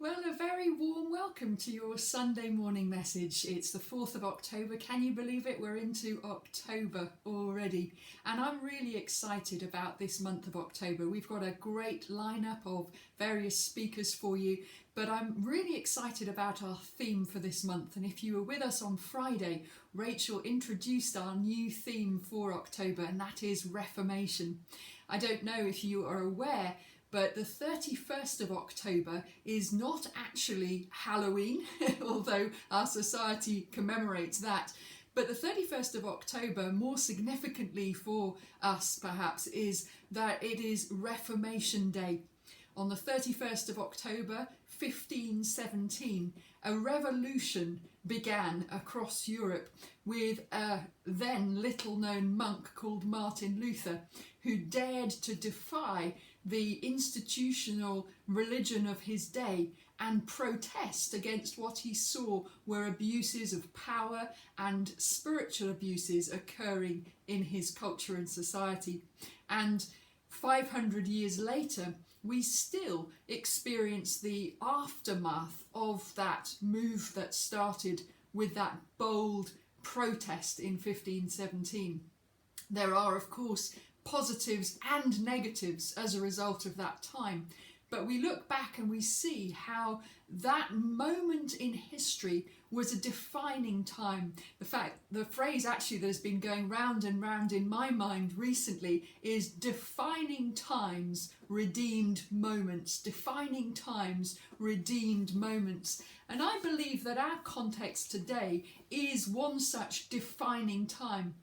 Well, a very warm welcome to your Sunday morning message. It's the 4th of October. Can you believe it? We're into October already. And I'm really excited about this month of October. We've got a great lineup of various speakers for you, but I'm really excited about our theme for this month. And if you were with us on Friday, Rachel introduced our new theme for October, and that is Reformation. I don't know if you are aware, but the 31st of October is not actually Halloween, although our society commemorates that. But the 31st of October, more significantly for us perhaps, is that it is Reformation Day. On the 31st of October 1517, a revolution began across Europe with a then little known monk called Martin Luther, who dared to defy the institutional religion of his day and protest against what he saw were abuses of power and spiritual abuses occurring in his culture and society. And 500 years later, we still experience the aftermath of that move that started with that bold protest in 1517. There are, of course, positives and negatives as a result of that time. But we look back and we see how that moment in history was a defining time. The phrase actually that has been going round and round in my mind recently is defining times, redeemed moments. Defining times, redeemed moments. And I believe that our context today is one such defining time.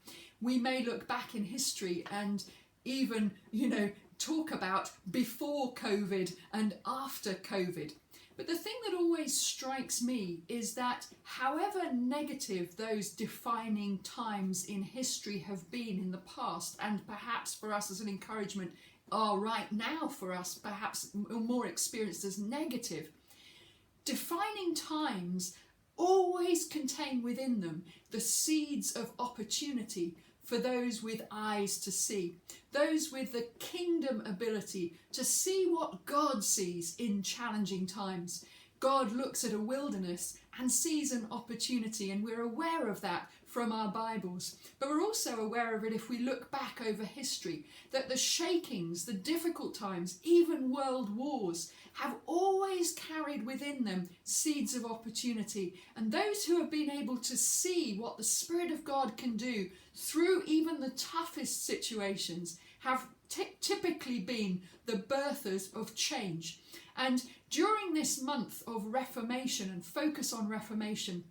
We may look back in history and even, talk about before COVID and after COVID. But the thing that always strikes me is that however negative those defining times in history have been in the past, and perhaps for us as an encouragement are right now for us, perhaps more experienced as negative, defining times always contain within them the seeds of opportunity for those with eyes to see, those with the kingdom ability to see what God sees in challenging times. God looks at a wilderness and sees an opportunity, and we're aware of that from our Bibles. But we're also aware of it if we look back over history, that the shakings, the difficult times, even world wars, have always carried within them seeds of opportunity. And those who have been able to see what the Spirit of God can do through even the toughest situations have typically been the birthers of change. And during this month of Reformation and focus on Reformation,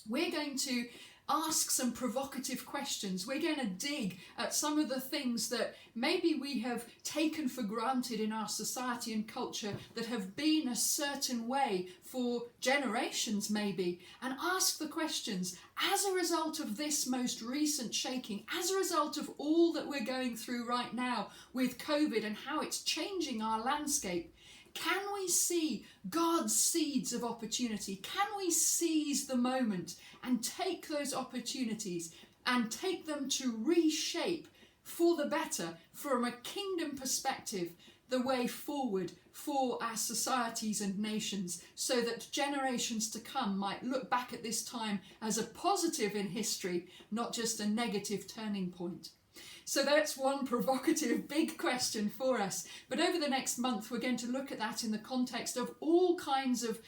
we're going to ask some provocative questions. We're going to dig at some of the things that maybe we have taken for granted in our society and culture that have been a certain way for generations maybe, and ask the questions, as a result of this most recent shaking, as a result of all that we're going through right now with COVID and how it's changing our landscape, can we see God's seeds of opportunity? Can we seize the moment and take those opportunities and take them to reshape for the better, from a kingdom perspective, the way forward for our societies and nations, so that generations to come might look back at this time as a positive in history, not just a negative turning point? So that's one provocative big question for us. But over the next month, we're going to look at that in the context of all kinds of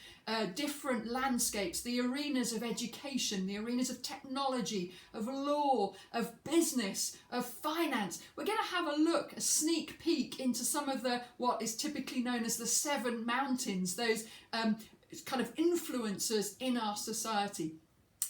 different landscapes, the arenas of education, the arenas of technology, of law, of business, of finance. We're going to have a look, a sneak peek into some of what is typically known as the 7 mountains, those kind of influencers in our society.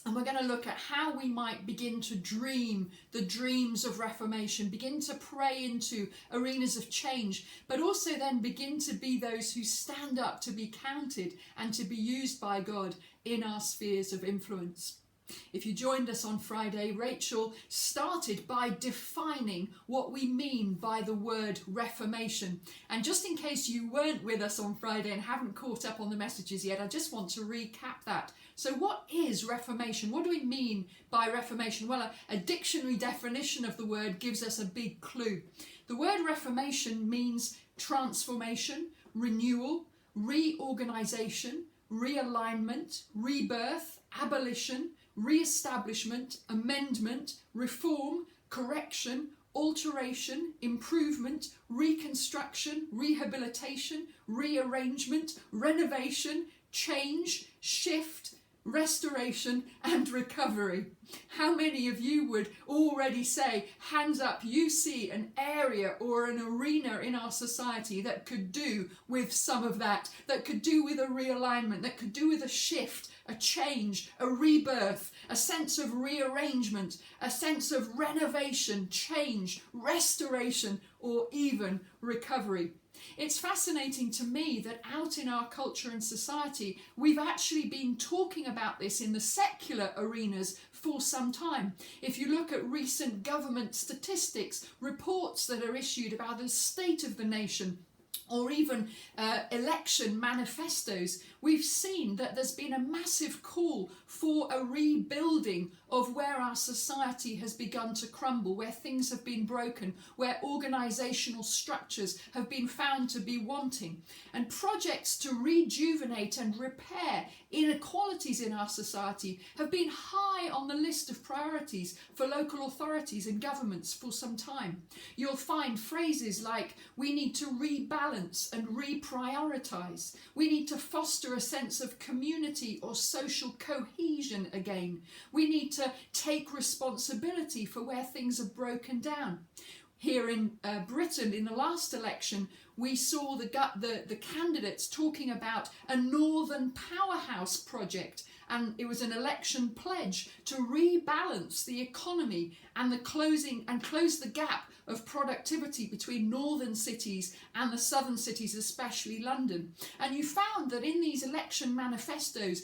And we're going to look at how we might begin to dream the dreams of Reformation, begin to pray into arenas of change, but also then begin to be those who stand up to be counted and to be used by God in our spheres of influence. If you joined us on Friday, Rachel started by defining what we mean by the word Reformation. And just in case you weren't with us on Friday and haven't caught up on the messages yet, I just want to recap that. So what is Reformation? What do we mean by Reformation? Well, a dictionary definition of the word gives us a big clue. The word Reformation means transformation, renewal, reorganization, realignment, rebirth, abolition, re-establishment, amendment, reform, correction, alteration, improvement, reconstruction, rehabilitation, rearrangement, renovation, change, shift, restoration and recovery. How many of you would already say, hands up, you see an area or an arena in our society that could do with some of that, that could do with a realignment, that could do with a shift, a change, a rebirth, a sense of rearrangement, a sense of renovation, change, restoration, or even recovery. It's fascinating to me that out in our culture and society, we've actually been talking about this in the secular arenas for some time. If you look at recent government statistics, reports that are issued about the state of the nation, or even election manifestos, we've seen that there's been a massive call for a rebuilding of where our society has begun to crumble, where things have been broken, where organisational structures have been found to be wanting. And projects to rejuvenate and repair inequalities in our society have been high on the list of priorities for local authorities and governments for some time. You'll find phrases like, we need to rebalance and reprioritise. We need to foster a sense of community or social cohesion again. We need to take responsibility for where things are broken down. Here in Britain, in the last election, we saw the candidates talking about a Northern Powerhouse project, and it was an election pledge to rebalance the economy and close the gap of productivity between northern cities and the southern cities, especially London. And you found that in these election manifestos,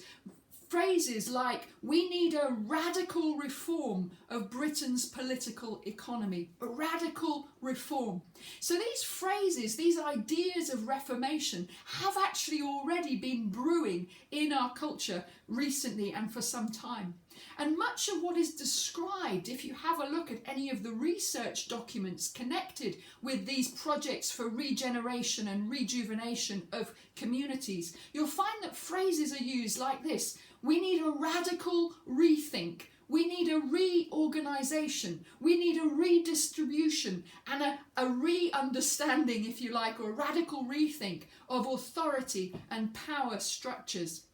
phrases like, we need a radical reform of Britain's political economy, a radical reform. So these phrases, these ideas of reformation have actually already been brewing in our culture recently and for some time. And much of what is described, if you have a look at any of the research documents connected with these projects for regeneration and rejuvenation of communities, you'll find that phrases are used like this. We need a radical rethink. We need a reorganisation. We need a redistribution and a re-understanding, if you like, or a radical rethink of authority and power structures.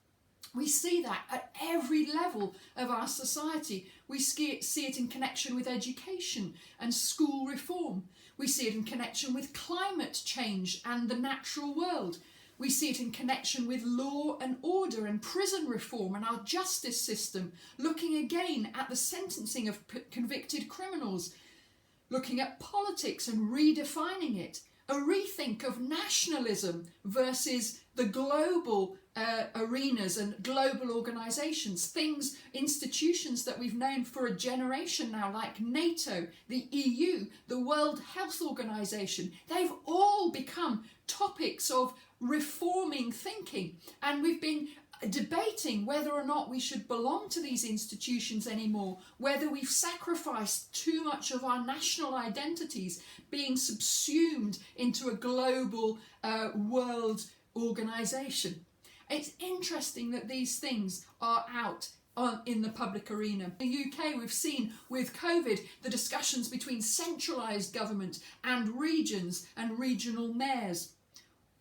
We see that at every level of our society. We see it in connection with education and school reform. We see it in connection with climate change and the natural world. We see it in connection with law and order and prison reform and our justice system, looking again at the sentencing of convicted criminals, looking at politics and redefining it, a rethink of nationalism versus the global arenas and global organisations, institutions that we've known for a generation now, like NATO, the EU, the World Health Organization. They've all become topics of reforming thinking, and we've been debating whether or not we should belong to these institutions anymore, whether we've sacrificed too much of our national identities being subsumed into a global world organisation. It's interesting that these things are out in the public arena. In the UK, we've seen with COVID the discussions between centralised government and regions and regional mayors.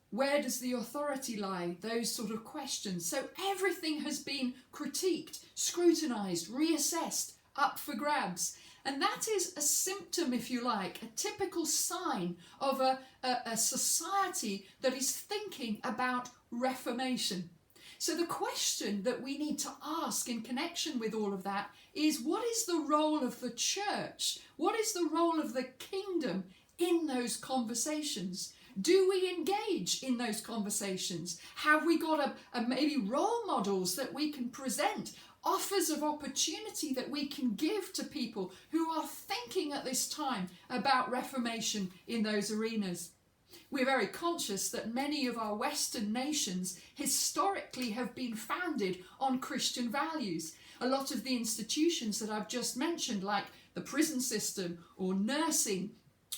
Where does the authority lie? Those sort of questions. So everything has been critiqued, scrutinised, reassessed, up for grabs. And that is a symptom, if you like, a typical sign of a society that is thinking about reformation. So the question that we need to ask in connection with all of that is, what is the role of the church? What is the role of the kingdom in those conversations? Do we engage in those conversations? Have we got maybe role models that we can present? Offers of opportunity that we can give to people who are thinking at this time about reformation in those arenas? We're very conscious that many of our Western nations historically have been founded on Christian values. A lot of the institutions that I've just mentioned, like the prison system or nursing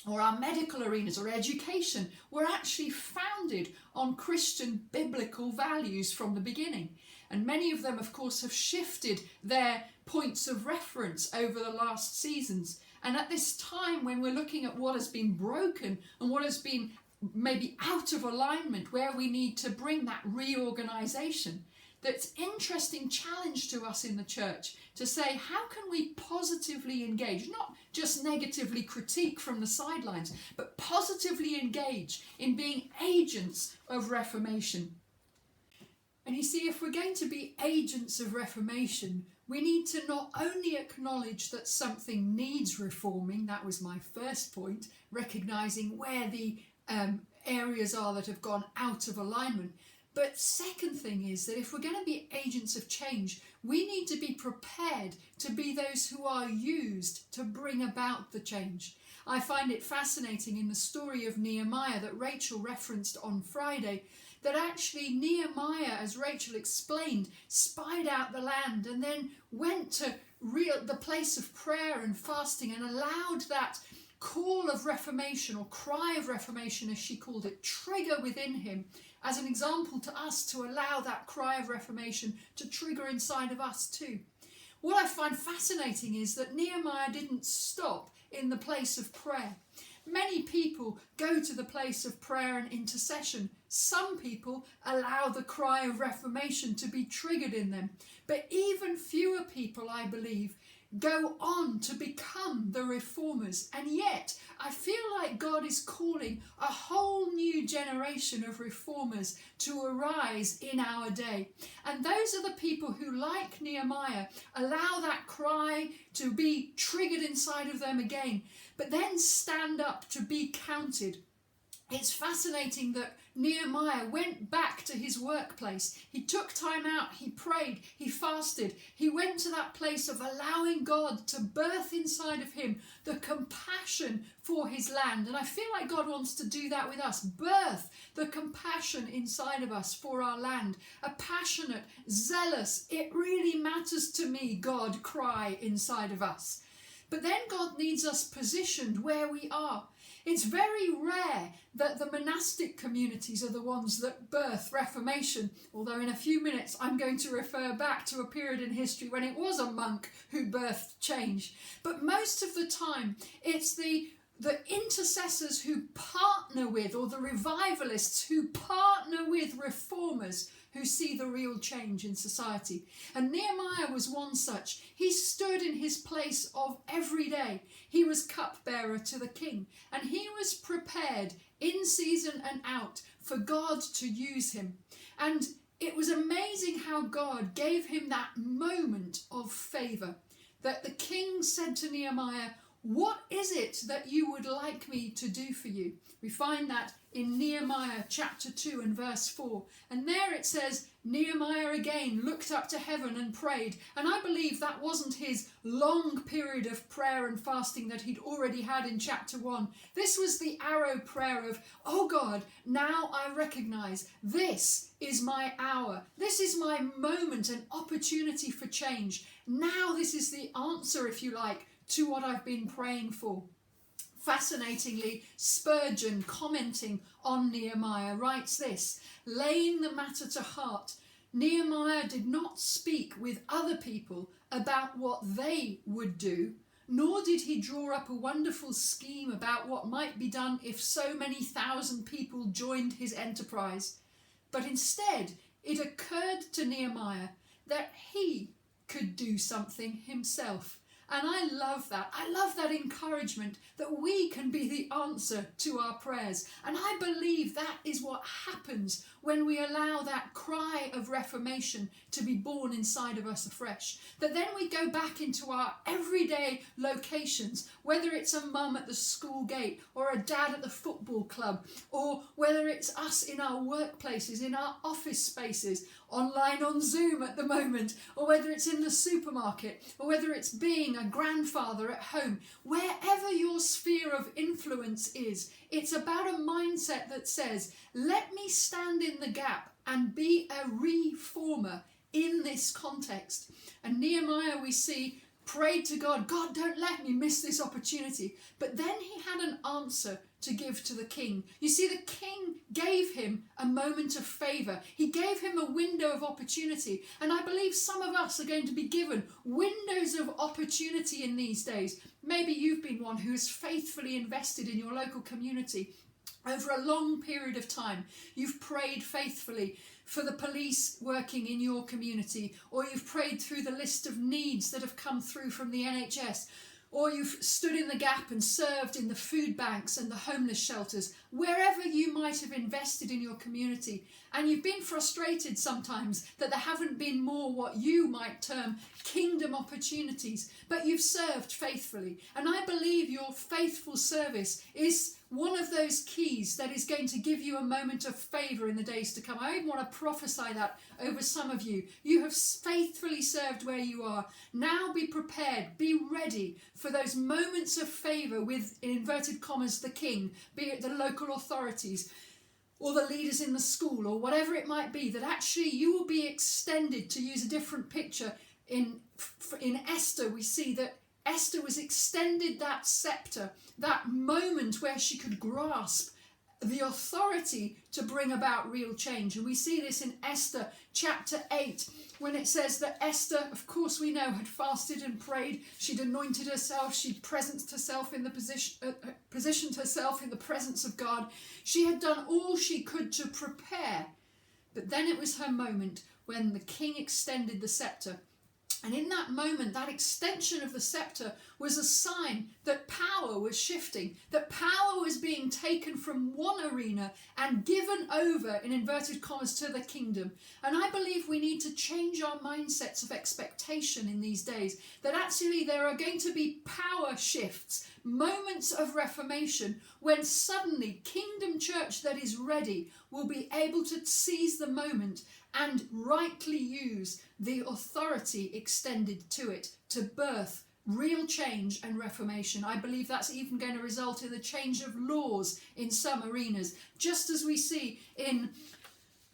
or our medical arenas or education were actually founded on Christian biblical values from the beginning. And many of them, of course, have shifted their points of reference over the last seasons. And at this time, when we're looking at what has been broken and what has been maybe out of alignment, where we need to bring that reorganization, that's interesting challenge to us in the church to say, how can we positively engage, not just negatively critique from the sidelines, but positively engage in being agents of reformation. And you see, if we're going to be agents of reformation, we need to not only acknowledge that something needs reforming, that was my first point, recognizing where the areas are that have gone out of alignment. But second thing is that if we're going to be agents of change, we need to be prepared to be those who are used to bring about the change. I find it fascinating in the story of Nehemiah that Rachel referenced on Friday, that actually Nehemiah, as Rachel explained, spied out the land and then went to the place of prayer and fasting and allowed that call of reformation, or cry of reformation as she called it, trigger within him as an example to us to allow that cry of reformation to trigger inside of us too. What I find fascinating is that Nehemiah didn't stop in the place of prayer. Many people go to the place of prayer and intercession. Some people allow the cry of reformation to be triggered in them. But even fewer people, I believe, go on to become the reformers. And yet, I feel like God is calling a whole new generation of reformers to arise in our day. And those are the people who, like Nehemiah, allow that cry to be triggered inside of them again, but then stand up to be counted. It's fascinating that Nehemiah went back to his workplace. He took time out, he prayed, he fasted. He went to that place of allowing God to birth inside of him the compassion for his land. And I feel like God wants to do that with us. Birth the compassion inside of us for our land. A passionate, zealous, it really matters to me, God, cry inside of us. But then God needs us positioned where we are. It's very rare that the monastic communities are the ones that birth Reformation, although in a few minutes I'm going to refer back to a period in history when it was a monk who birthed change. But most of the time it's the intercessors who partner with, or the revivalists who partner with reformers, who see the real change in society. And Nehemiah was one such. He stood in his place of every day. He was cupbearer to the king, and he was prepared in season and out for God to use him. And it was amazing how God gave him that moment of favour, that the king said to Nehemiah, "What is it that you would like me to do for you?" We find that in Nehemiah chapter 2 and verse 4. And there it says, Nehemiah again looked up to heaven and prayed. And I believe that wasn't his long period of prayer and fasting that he'd already had in chapter 1. This was the arrow prayer of, oh God, now I recognise this is my hour. This is my moment and opportunity for change. Now this is the answer, if you like, to what I've been praying for. Fascinatingly, Spurgeon, commenting on Nehemiah, writes this: laying the matter to heart, Nehemiah did not speak with other people about what they would do, nor did he draw up a wonderful scheme about what might be done if so many thousand people joined his enterprise. But instead, it occurred to Nehemiah that he could do something himself. And I love that. I love that encouragement that we can be the answer to our prayers. And I believe that is what happens when we allow that cry of reformation to be born inside of us afresh. That then we go back into our everyday locations, whether it's a mum at the school gate or a dad at the football club, or whether it's us in our workplaces, in our office spaces, online on Zoom at the moment, or whether it's in the supermarket, or whether it's being a grandfather at home. Wherever your sphere of influence is, it's about a mindset that says, let me stand in the gap and be a reformer in this context. And Nehemiah, we see, prayed to God, God, don't let me miss this opportunity. But then he had an answer to give to the king. You see, the king gave him a moment of favour. He gave him a window of opportunity. And I believe some of us are going to be given windows of opportunity in these days. Maybe you've been one who has faithfully invested in your local community over a long period of time. You've prayed faithfully for the police working in your community, or you've prayed through the list of needs that have come through from the NHS, or you've stood in the gap and served in the food banks and the homeless shelters, wherever you might have invested in your community. And you've been frustrated sometimes that there haven't been more what you might term kingdom opportunities, but you've served faithfully. And I believe your faithful service is one of those keys that is going to give you a moment of favour in the days to come. I even want to prophesy that over some of you. You have faithfully served where you are. Now be prepared, be ready for those moments of favour with, in inverted commas, the king, be it the local authorities or the leaders in the school or whatever it might be, that actually you will be extended. To use a different picture, in Esther we see that Esther was extended that sceptre, that moment where she could grasp the authority to bring about real change. And we see this in Esther chapter 8, when it says that Esther, of course we know, had fasted and prayed. She'd anointed herself. She'd positioned herself in the presence of God. She had done all she could to prepare. But then it was her moment when the king extended the sceptre. And in that moment, that extension of the sceptre was a sign that power was shifting, that power was being taken from one arena and given over, in inverted commas, to the kingdom. And I believe we need to change our mindsets of expectation in these days, that actually there are going to be power shifts, moments of reformation, when suddenly kingdom church that is ready will be able to seize the moment and rightly use the authority extended to it to birth real change and reformation. I believe that's even going to result in the change of laws in some arenas, just as we see in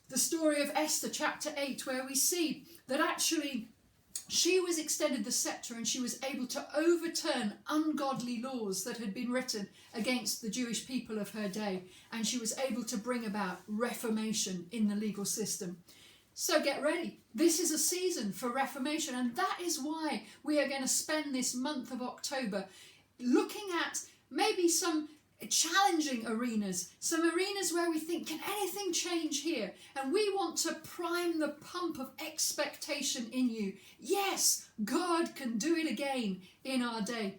the story of Esther chapter 8, where we see that actually she was extended the sceptre and she was able to overturn ungodly laws that had been written against the Jewish people of her day, and she was able to bring about reformation in the legal system. So get ready. This is a season for reformation, and that is why we are going to spend this month of October looking at maybe some challenging arenas, some arenas where we think, can anything change here? And we want to prime the pump of expectation in you. Yes, God can do it again in our day.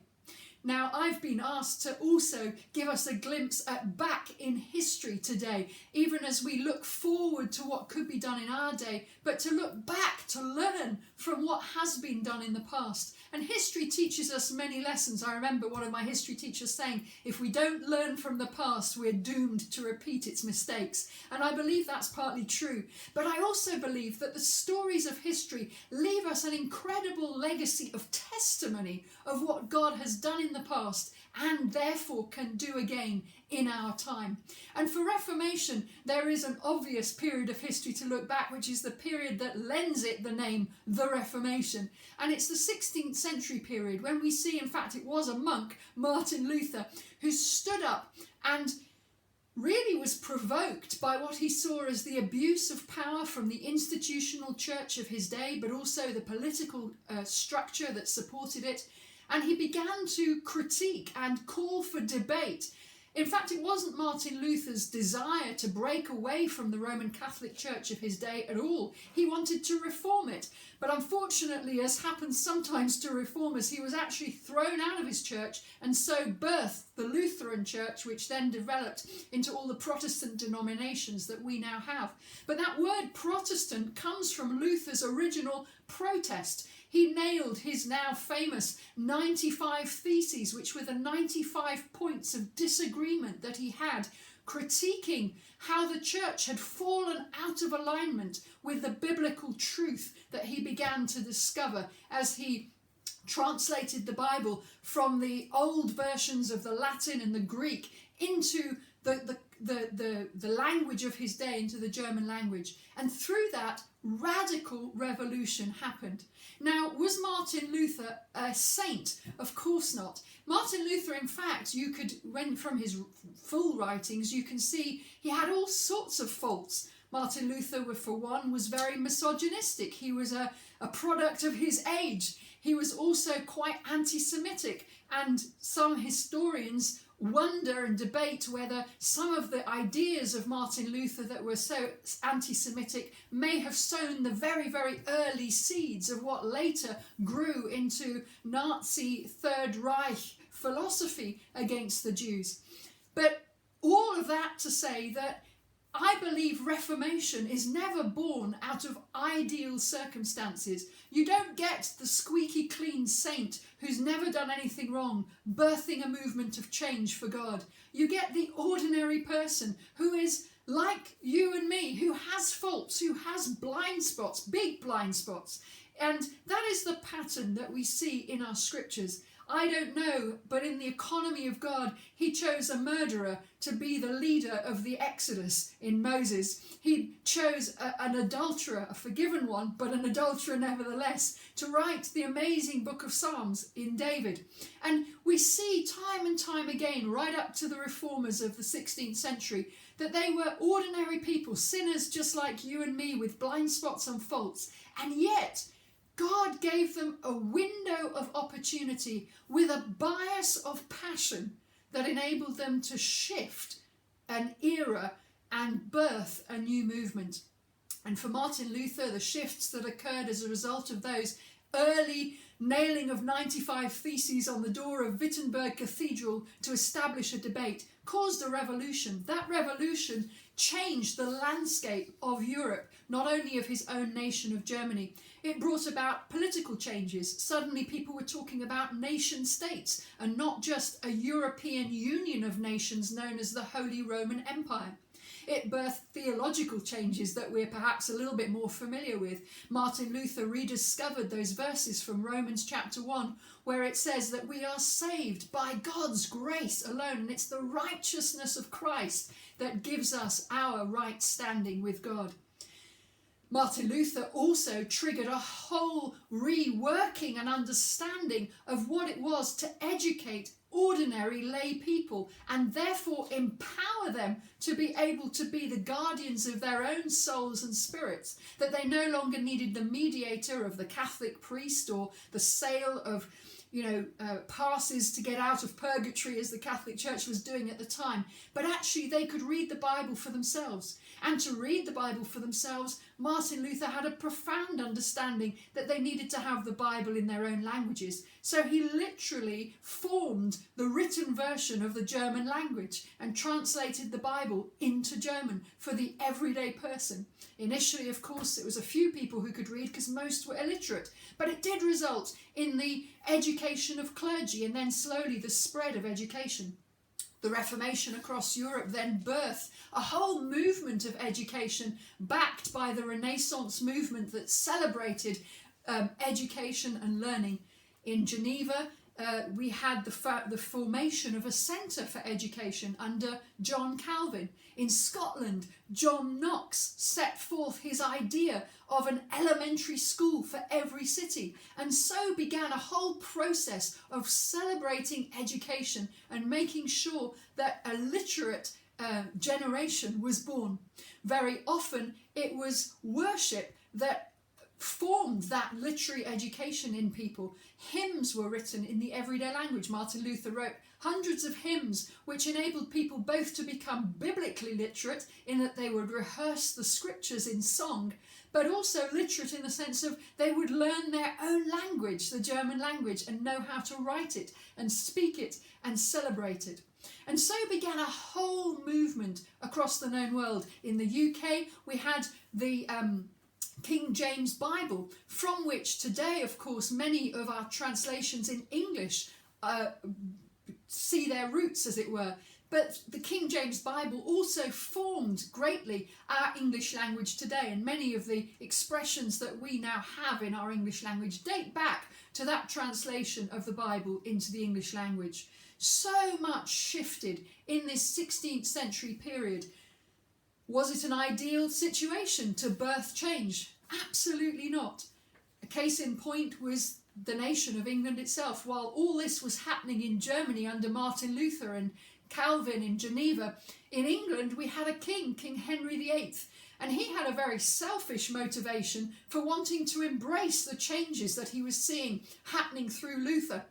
Now, I've been asked to also give us a glimpse back in history today, even as we look forward to what could be done in our day, but to look back, to learn from what has been done in the past. And history teaches us many lessons. I remember one of my history teachers saying, if we don't learn from the past, we're doomed to repeat its mistakes. And I believe that's partly true. But I also believe that the stories of history leave us an incredible legacy of testimony of what God has done in the past and therefore can do again in our time. And for Reformation, there is an obvious period of history to look back, which is the period that lends it the name the Reformation. And it's the 16th century period, when we see, in fact, it was a monk, Martin Luther, who stood up and really was provoked by what he saw as the abuse of power from the institutional church of his day, but also the political structure that supported it. And he began to critique and call for debate. In fact, it wasn't Martin Luther's desire to break away from the Roman Catholic Church of his day at all. He wanted to reform it. But unfortunately, as happens sometimes to reformers, he was actually thrown out of his church and so birthed the Lutheran Church, which then developed into all the Protestant denominations that we now have. But that word Protestant comes from Luther's original protest. He nailed his now famous 95 Theses, which were the 95 points of disagreement that he had, critiquing how the church had fallen out of alignment with the biblical truth that he began to discover as he translated the Bible from the old versions of the Latin and the Greek into the the language of his day into the German language. And through that, radical revolution happened. Now, was Martin Luther a saint? Of course not. Martin Luther, in fact, when from his full writings, you can see he had all sorts of faults. Martin Luther, for one, was very misogynistic. He was a product of his age. He was also quite anti-Semitic, and some historians wonder and debate whether some of the ideas of Martin Luther that were so anti-Semitic may have sown the very, very early seeds of what later grew into Nazi Third Reich philosophy against the Jews. But all of that to say that I believe Reformation is never born out of ideal circumstances. You don't get the squeaky clean saint who's never done anything wrong birthing a movement of change for God. You get the ordinary person who is like you and me, who has faults, who has blind spots, big blind spots. And that is the pattern that we see in our scriptures. I don't know, but in the economy of God, he chose a murderer to be the leader of the Exodus in Moses. He chose an adulterer, a forgiven one, but an adulterer nevertheless, to write the amazing book of Psalms in David. And we see time and time again, right up to the reformers of the 16th century, that they were ordinary people, sinners just like you and me, with blind spots and faults. And yet, God gave them a window of opportunity with a bias of passion that enabled them to shift an era and birth a new movement. And for Martin Luther, the shifts that occurred as a result of those early nailing of 95 theses on the door of Wittenberg Cathedral to establish a debate caused a revolution. That revolution changed the landscape of Europe, not only of his own nation of Germany. It brought about political changes. Suddenly people were talking about nation states and not just a European union of nations known as the Holy Roman Empire. It birthed theological changes that we're perhaps a little bit more familiar with. Martin Luther rediscovered those verses from Romans chapter 1 where it says that we are saved by God's grace alone, and it's the righteousness of Christ that gives us our right standing with God. Martin Luther also triggered a whole reworking and understanding of what it was to educate ordinary lay people and therefore empower them to be able to be the guardians of their own souls and spirits, that they no longer needed the mediator of the Catholic priest or the sale of passes to get out of purgatory as the Catholic Church was doing at the time, but actually they could read the Bible for themselves. And to read the Bible for themselves, Martin Luther had a profound understanding that they needed to have the Bible in their own languages. So he literally formed the written version of the German language and translated the Bible into German for the everyday person. Initially, of course, it was a few people who could read because most were illiterate, but it did result in the education of clergy and then slowly the spread of education. The Reformation across Europe then birthed a whole movement of education backed by the Renaissance movement that celebrated education and learning. In Geneva, we had the formation of a centre for education under John Calvin. In Scotland, John Knox set forth his idea of an elementary school for every city, and so began a whole process of celebrating education and making sure that a literate generation was born. Very often it was worship that formed that literary education in people. Hymns were written in the everyday language. Martin Luther wrote hundreds of hymns which enabled people both to become biblically literate in that they would rehearse the scriptures in song, but also literate in the sense of they would learn their own language, the German language, and know how to write it and speak it and celebrate it. And so began a whole movement across the known world. In the UK, we had the King James Bible, from which today, of course, many of our translations in English see their roots, as it were. But the King James Bible also formed greatly our English language today, and many of the expressions that we now have in our English language date back to that translation of the Bible into the English language. So much shifted in this 16th century period. Was it an ideal situation to birth change? Absolutely not. A case in point was the nation of England itself. While all this was happening in Germany under Martin Luther and Calvin in Geneva, in England we had a king, King Henry VIII, and he had a very selfish motivation for wanting to embrace the changes that he was seeing happening through Luther.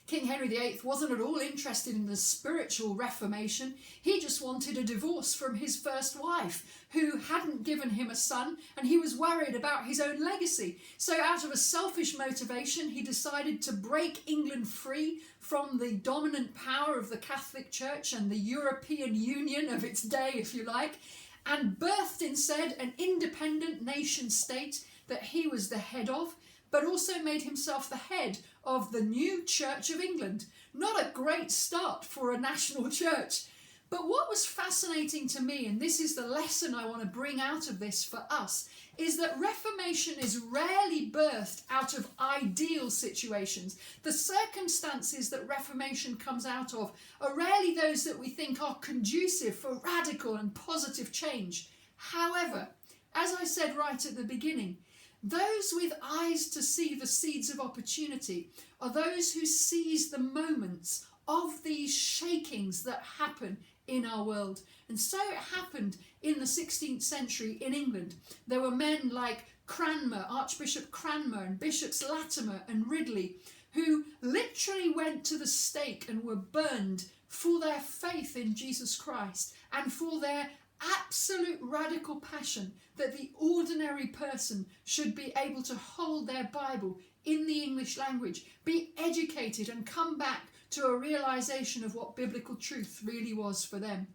King Henry VIII wasn't at all interested in the spiritual Reformation. He just wanted a divorce from his first wife, who hadn't given him a son, and he was worried about his own legacy. So out of a selfish motivation, he decided to break England free from the dominant power of the Catholic Church and the European Union of its day, if you like, and birthed instead an independent nation state that he was the head of, but also made himself the head of the new Church of England. Not a great start for a national church. But what was fascinating to me, and this is the lesson I want to bring out of this for us, is that Reformation is rarely birthed out of ideal situations. The circumstances that Reformation comes out of are rarely those that we think are conducive for radical and positive change. However, as I said right at the beginning, those with eyes to see the seeds of opportunity are those who seize the moments of these shakings that happen in our world. And so it happened in the 16th century in England. There were men like Cranmer, Archbishop Cranmer, and Bishops Latimer and Ridley, who literally went to the stake and were burned for their faith in Jesus Christ and for their absolute radical passion that the ordinary person should be able to hold their Bible in the English language, be educated and come back to a realization of what biblical truth really was for them.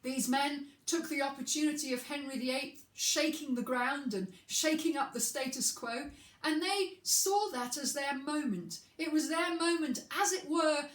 These men took the opportunity of Henry VIII shaking the ground and shaking up the status quo, and they saw that as their moment. It was their moment, as it were,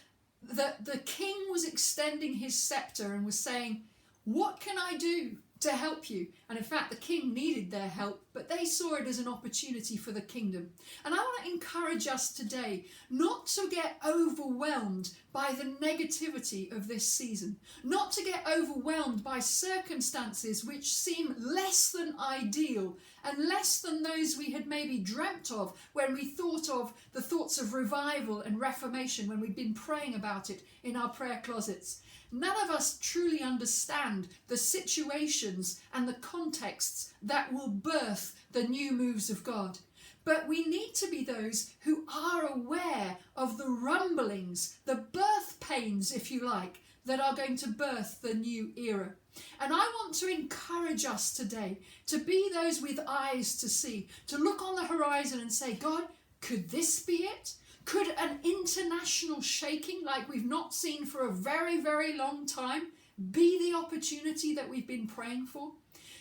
that the king was extending his scepter and was saying, "What can I do to help you?" And in fact, the king needed their help, but they saw it as an opportunity for the kingdom. And I want to encourage us today not to get overwhelmed by the negativity of this season, not to get overwhelmed by circumstances which seem less than ideal and less than those we had maybe dreamt of when we thought of the thoughts of revival and reformation, when we'd been praying about it in our prayer closets. None of us truly understand the situations and the contexts that will birth the new moves of God. But we need to be those who are aware of the rumblings, the birth pains, if you like, that are going to birth the new era. And I want to encourage us today to be those with eyes to see, to look on the horizon and say, God, could this be it? Could an international shaking like we've not seen for a very, very long time be the opportunity that we've been praying for?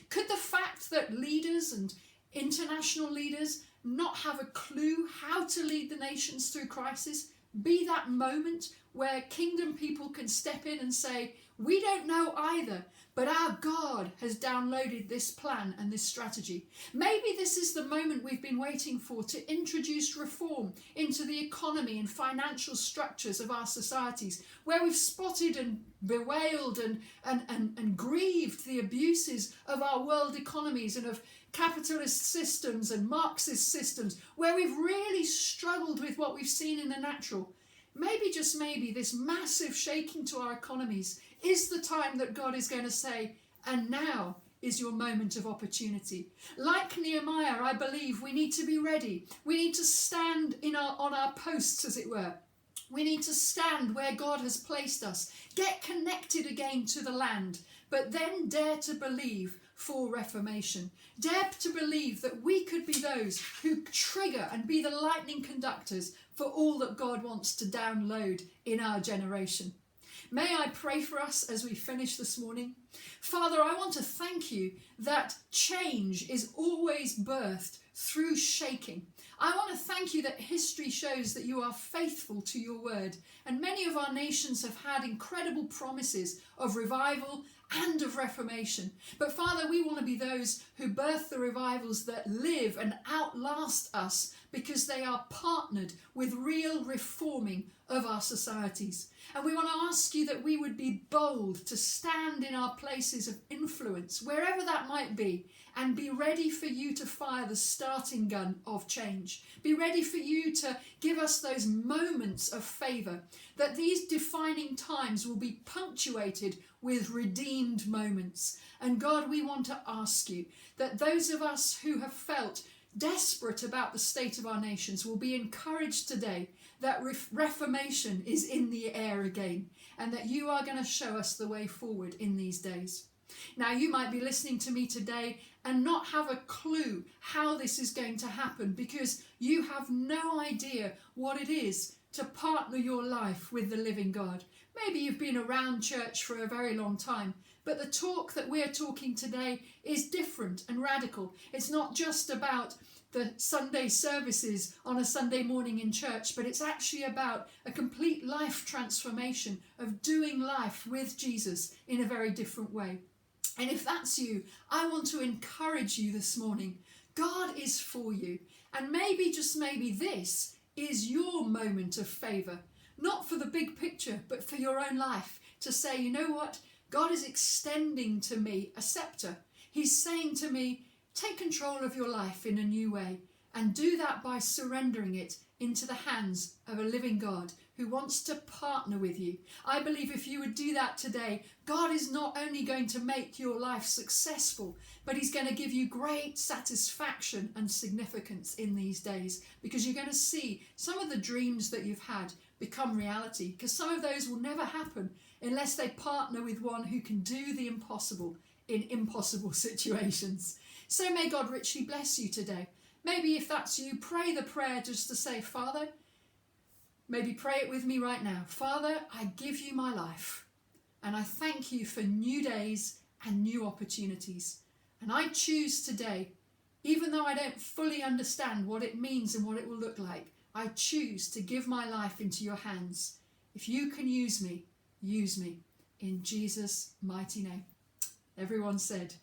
Could the fact that leaders and international leaders not have a clue how to lead the nations through crisis be that moment where kingdom people can step in and say, we don't know either, but our God has downloaded this plan and this strategy. Maybe this is the moment we've been waiting for to introduce reform into the economy and financial structures of our societies, where we've spotted and bewailed and grieved the abuses of our world economies and of capitalist systems and Marxist systems, where we've really struggled with what we've seen in the natural. Maybe, just maybe, this massive shaking to our economies is the time that God is going to say, and now is your moment of opportunity. Like Nehemiah, I believe we need to be ready. We need to stand on our posts, as it were. We need to stand where God has placed us, get connected again to the land, but then dare to believe for reformation. Dare to believe that we could be those who trigger and be the lightning conductors for all that God wants to download in our generation. May I pray for us as we finish this morning? Father, I want to thank you that change is always birthed through shaking. I want to thank you that history shows that you are faithful to your word. And many of our nations have had incredible promises of revival and of reformation. But Father, we want to be those who birth the revivals that live and outlast us because they are partnered with real reforming of our societies. And we want to ask you that we would be bold to stand in our places of influence, wherever that might be, and be ready for you to fire the starting gun of change. Be ready for you to give us those moments of favour, that these defining times will be punctuated with redeemed moments. And God, we want to ask you that those of us who have felt desperate about the state of our nations will be encouraged today that reformation is in the air again, and that you are going to show us the way forward in these days. Now, you might be listening to me today and not have a clue how this is going to happen, because you have no idea what it is to partner your life with the living God. Maybe you've been around church for a very long time, but the talk that we're talking today is different and radical. It's not just about the Sunday services on a Sunday morning in church, but it's actually about a complete life transformation of doing life with Jesus in a very different way. And if that's you, I want to encourage you this morning. God is for you. And maybe, just maybe, this is your moment of favour. Not for the big picture, but for your own life. To say, you know what? God is extending to me a sceptre. He's saying to me, take control of your life in a new way, and do that by surrendering it into the hands of a living God who wants to partner with you. I believe if you would do that today, God is not only going to make your life successful, but he's going to give you great satisfaction and significance in these days, because you're going to see some of the dreams that you've had become reality, because some of those will never happen unless they partner with one who can do the impossible in impossible situations. So may God richly bless you today. Maybe if that's you, pray the prayer just to say, Father, maybe pray it with me right now. Father, I give you my life, and I thank you for new days and new opportunities. And I choose today, even though I don't fully understand what it means and what it will look like, I choose to give my life into your hands. If you can use me in Jesus' mighty name. Everyone said,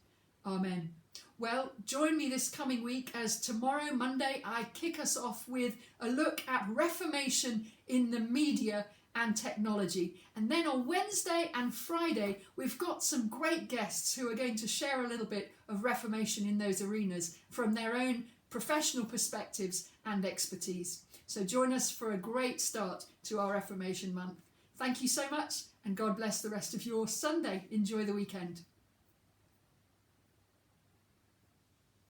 Amen. Well, join me this coming week as tomorrow, Monday, I kick us off with a look at Reformation in the media and technology. And then on Wednesday and Friday, we've got some great guests who are going to share a little bit of Reformation in those arenas from their own professional perspectives and expertise. So join us for a great start to our Reformation month. Thank you so much, and God bless the rest of your Sunday. Enjoy the weekend.